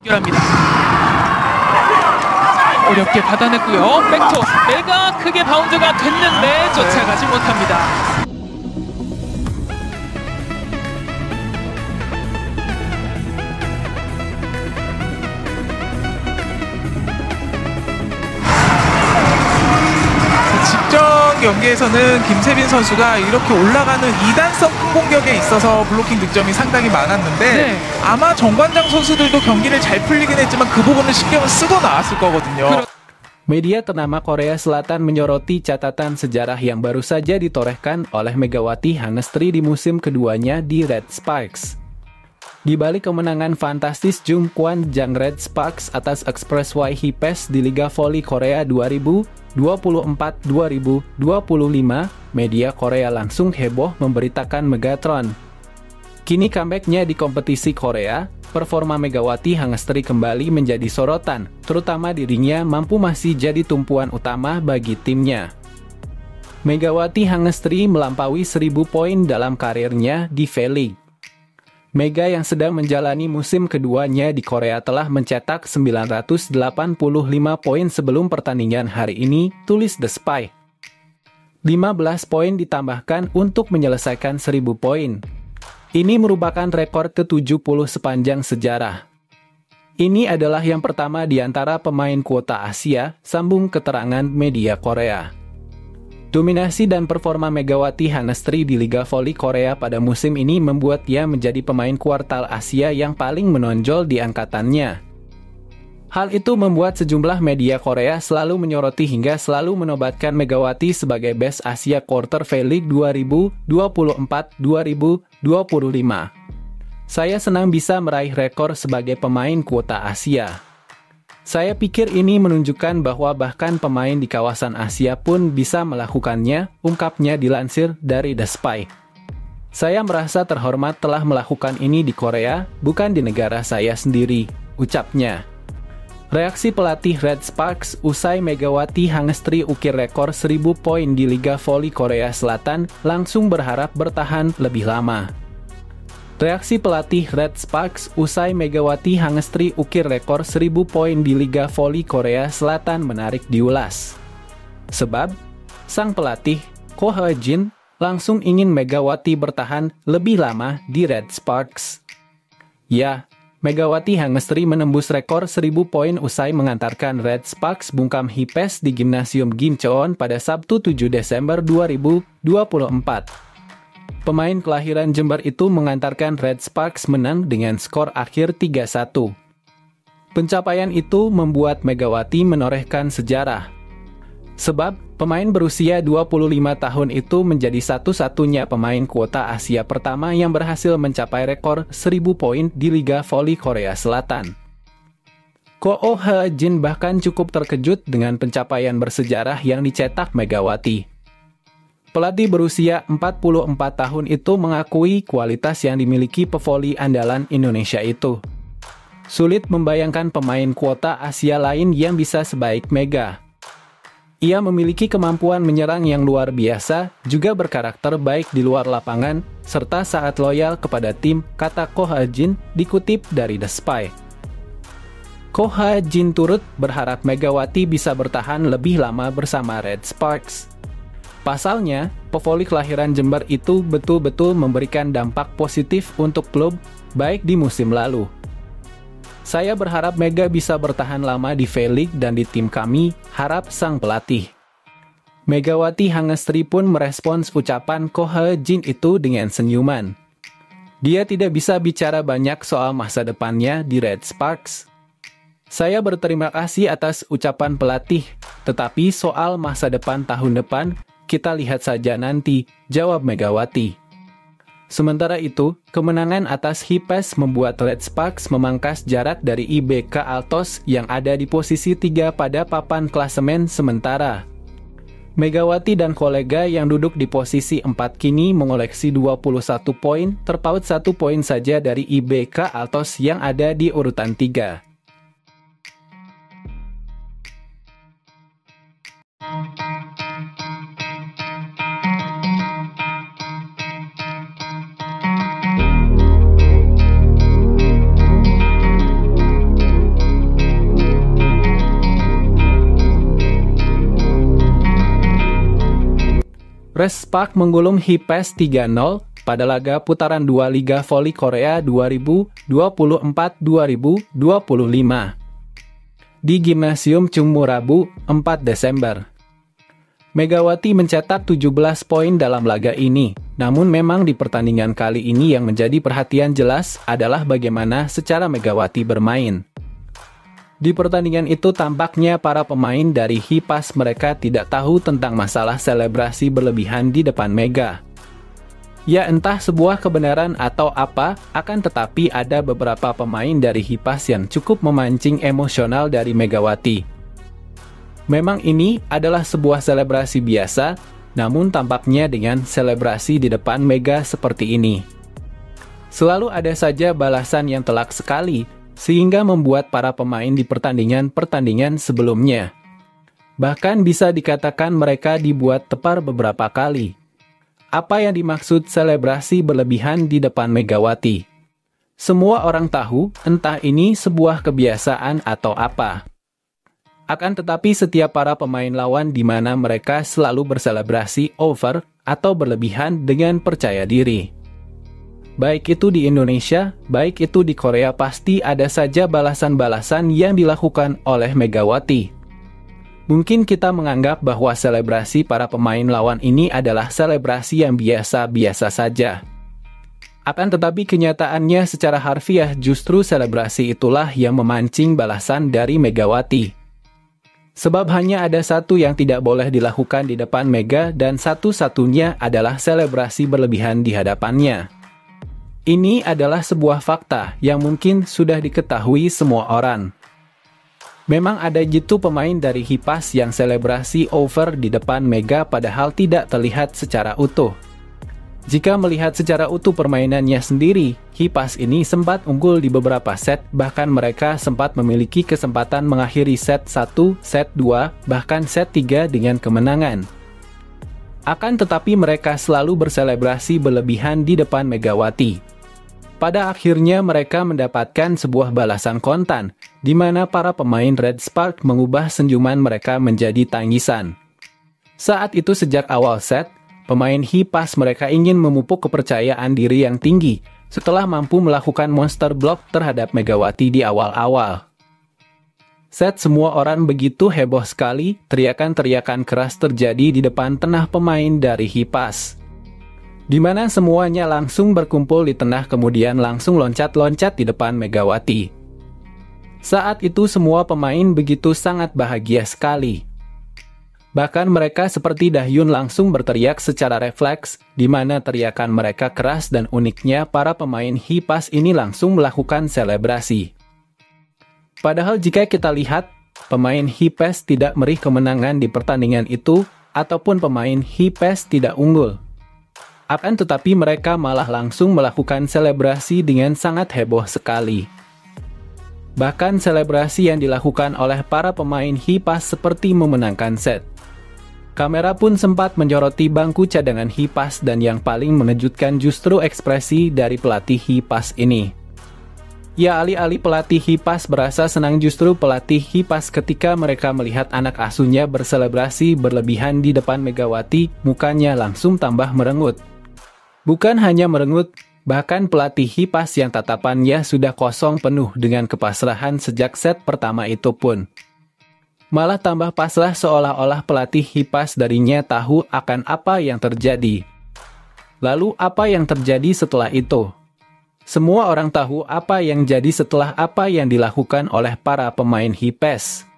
연결합니다. 어렵게 받아냈고요. 백토스 메가 크게 바운드가 됐는데 쫓아가지 못합니다. 직전 경기에서는 김세빈 선수가 이렇게 올라가는 2단성 공격에 있어서 블로킹 득점이 상당히 많았는데 네. 아마 정관장 선수들도 경기를 잘 풀리긴 했지만 그 부분을 신경을 쓰고 나왔을 거거든요. Media ternama Korea Selatan menyoroti catatan sejarah yang baru saja ditorehkan oleh Megawati Hangestri di musim keduanya di Red Sparks. Di balik kemenangan fantastis Jungkwan Jang Red Sparks atas Express Y Hipes di Liga Voli Korea 2024-2025, media Korea langsung heboh memberitakan Megatron. Kini comeback-nya di kompetisi Korea, performa Megawati Hangestri kembali menjadi sorotan, terutama dirinya mampu masih jadi tumpuan utama bagi timnya. Megawati Hangestri melampaui 1000 poin dalam karirnya di V-League. Mega yang sedang menjalani musim keduanya di Korea telah mencetak 985 poin sebelum pertandingan hari ini, tulis The Spy. 15 poin ditambahkan untuk menyelesaikan 1000 poin. Ini merupakan rekor ke-70 sepanjang sejarah. Ini adalah yang pertama di antara pemain kuota Asia, sambung keterangan media Korea. Dominasi dan performa Megawati Hangestri di Liga Voli Korea pada musim ini membuat ia menjadi pemain kuartal Asia yang paling menonjol di angkatannya. Hal itu membuat sejumlah media Korea selalu menyoroti hingga selalu menobatkan Megawati sebagai Best Asia Quarter V-League 2024-2025. Saya senang bisa meraih rekor sebagai pemain kuota Asia. Saya pikir ini menunjukkan bahwa bahkan pemain di kawasan Asia pun bisa melakukannya, ungkapnya dilansir dari The Spy. Saya merasa terhormat telah melakukan ini di Korea, bukan di negara saya sendiri, ucapnya. Reaksi pelatih Red Sparks usai Megawati Hangestri ukir rekor 1000 poin di Liga Voli Korea Selatan langsung berharap bertahan lebih lama. Reaksi pelatih Red Sparks usai Megawati Hangestri ukir rekor 1000 poin di Liga Voli Korea Selatan menarik diulas. Sebab, sang pelatih, Ko Ha-jin, langsung ingin Megawati bertahan lebih lama di Red Sparks. Ya, Megawati Hangestri menembus rekor 1000 poin usai mengantarkan Red Sparks bungkam Hipes di Gimnasium Gimcheon pada Sabtu 7 Desember 2024. Pemain kelahiran Jember itu mengantarkan Red Sparks menang dengan skor akhir 3-1. Pencapaian itu membuat Megawati menorehkan sejarah. Sebab, pemain berusia 25 tahun itu menjadi satu-satunya pemain kuota Asia pertama yang berhasil mencapai rekor 1000 poin di Liga Voli Korea Selatan. Ko Ha-jin bahkan cukup terkejut dengan pencapaian bersejarah yang dicetak Megawati. Pelatih berusia 44 tahun itu mengakui kualitas yang dimiliki pevoli andalan Indonesia itu. Sulit membayangkan pemain kuota Asia lain yang bisa sebaik Mega. Ia memiliki kemampuan menyerang yang luar biasa, juga berkarakter baik di luar lapangan, serta sangat loyal kepada tim, kata Ko Ha-jin, dikutip dari The Spy. Ko Ha-jin turut berharap Megawati bisa bertahan lebih lama bersama Red Sparks. Pasalnya, pevoli kelahiran Jember itu betul-betul memberikan dampak positif untuk klub, baik di musim lalu. Saya berharap Mega bisa bertahan lama di V-League dan di tim kami, harap sang pelatih. Megawati Hangestri pun merespons ucapan Ko Ha-jin itu dengan senyuman. Dia tidak bisa bicara banyak soal masa depannya di Red Sparks. Saya berterima kasih atas ucapan pelatih, tetapi soal masa depan tahun depan, kita lihat saja nanti, jawab Megawati. Sementara itu, kemenangan atas Hipes membuat Red Sparks memangkas jarak dari IBK Altos yang ada di posisi 3 pada papan klasemen sementara. Megawati dan kolega yang duduk di posisi 4 kini mengoleksi 21 poin, terpaut 1 poin saja dari IBK Altos yang ada di urutan 3. Res Park menggulung Hipes 3-0 pada laga putaran 2 Liga Voli Korea 2024-2025 di Gimnasium Chungmu Rabu, 4 Desember. Megawati mencetak 17 poin dalam laga ini, namun memang di pertandingan kali ini yang menjadi perhatian jelas adalah bagaimana secara Megawati bermain. Di pertandingan itu tampaknya para pemain dari Hipas mereka tidak tahu tentang masalah selebrasi berlebihan di depan Mega. Ya entah sebuah kebenaran atau apa, akan tetapi ada beberapa pemain dari Hipas yang cukup memancing emosional dari Megawati. Memang ini adalah sebuah selebrasi biasa, namun tampaknya dengan selebrasi di depan Mega seperti ini. Selalu ada saja balasan yang telak sekali, sehingga membuat para pemain di pertandingan-pertandingan sebelumnya. Bahkan bisa dikatakan mereka dibuat tepar beberapa kali. Apa yang dimaksud selebrasi berlebihan di depan Megawati? Semua orang tahu, entah ini sebuah kebiasaan atau apa. Akan tetapi setiap para pemain lawan di mana mereka selalu berselebrasi over atau berlebihan dengan percaya diri. Baik itu di Indonesia, baik itu di Korea, pasti ada saja balasan-balasan yang dilakukan oleh Megawati. Mungkin kita menganggap bahwa selebrasi para pemain lawan ini adalah selebrasi yang biasa-biasa saja. Akan tetapi kenyataannya secara harfiah justru selebrasi itulah yang memancing balasan dari Megawati. Sebab hanya ada satu yang tidak boleh dilakukan di depan Mega dan satu-satunya adalah selebrasi berlebihan di hadapannya. Ini adalah sebuah fakta yang mungkin sudah diketahui semua orang. Memang ada gitu pemain dari Hipas yang selebrasi over di depan Mega padahal tidak terlihat secara utuh. Jika melihat secara utuh permainannya sendiri, Hipas ini sempat unggul di beberapa set, bahkan mereka sempat memiliki kesempatan mengakhiri set 1, set 2, bahkan set 3 dengan kemenangan. Akan tetapi mereka selalu berselebrasi berlebihan di depan Megawati. Pada akhirnya mereka mendapatkan sebuah balasan kontan, di mana para pemain Red Spark mengubah senyuman mereka menjadi tangisan. Saat itu sejak awal set, pemain Hipas mereka ingin memupuk kepercayaan diri yang tinggi, setelah mampu melakukan monster block terhadap Megawati di awal-awal. Set semua orang begitu heboh sekali, teriakan-teriakan keras terjadi di depan tengah pemain dari Hipas. Di mana semuanya langsung berkumpul di tengah kemudian langsung loncat-loncat di depan Megawati. Saat itu semua pemain begitu sangat bahagia sekali. Bahkan mereka seperti Dahyun langsung berteriak secara refleks, di mana teriakan mereka keras dan uniknya para pemain Hipas ini langsung melakukan selebrasi. Padahal jika kita lihat, pemain Hipas tidak meraih kemenangan di pertandingan itu, ataupun pemain Hipas tidak unggul. Akan tetapi mereka malah langsung melakukan selebrasi dengan sangat heboh sekali. Bahkan selebrasi yang dilakukan oleh para pemain Hipas seperti memenangkan set. Kamera pun sempat menyoroti bangku cadangan Hipas dan yang paling mengejutkan justru ekspresi dari pelatih Hipas ini. Ya alih-alih pelatih Hipas berasa senang justru pelatih Hipas ketika mereka melihat anak asuhnya berselebrasi berlebihan di depan Megawati, mukanya langsung tambah merengut. Bukan hanya merengut, bahkan pelatih Hipas yang tatapannya sudah kosong penuh dengan kepasrahan sejak set pertama itu pun malah tambah pasrah seolah-olah pelatih Hipas darinya tahu akan apa yang terjadi. Lalu apa yang terjadi setelah itu? Semua orang tahu apa yang jadi setelah apa yang dilakukan oleh para pemain Hipas.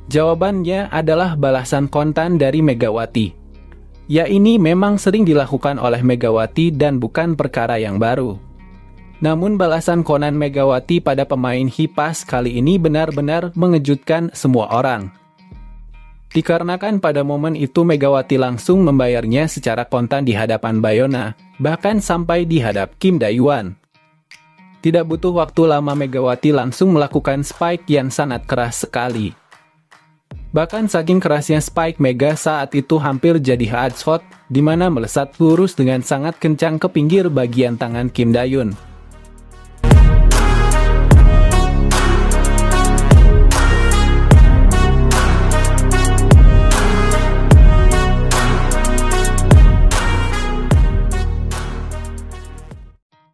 Jawabannya adalah balasan kontan dari Megawati. Ya ini memang sering dilakukan oleh Megawati dan bukan perkara yang baru. Namun balasan konan Megawati pada pemain Hipas kali ini benar-benar mengejutkan semua orang. Dikarenakan pada momen itu Megawati langsung membayarnya secara kontan di hadapan Bayona, bahkan sampai di hadap Kim Dae-won. Tidak butuh waktu lama Megawati langsung melakukan spike yang sangat keras sekali. Bahkan saking kerasnya spike Mega saat itu hampir jadi hard shot, di mana melesat lurus dengan sangat kencang ke pinggir bagian tangan Kim Dae-won.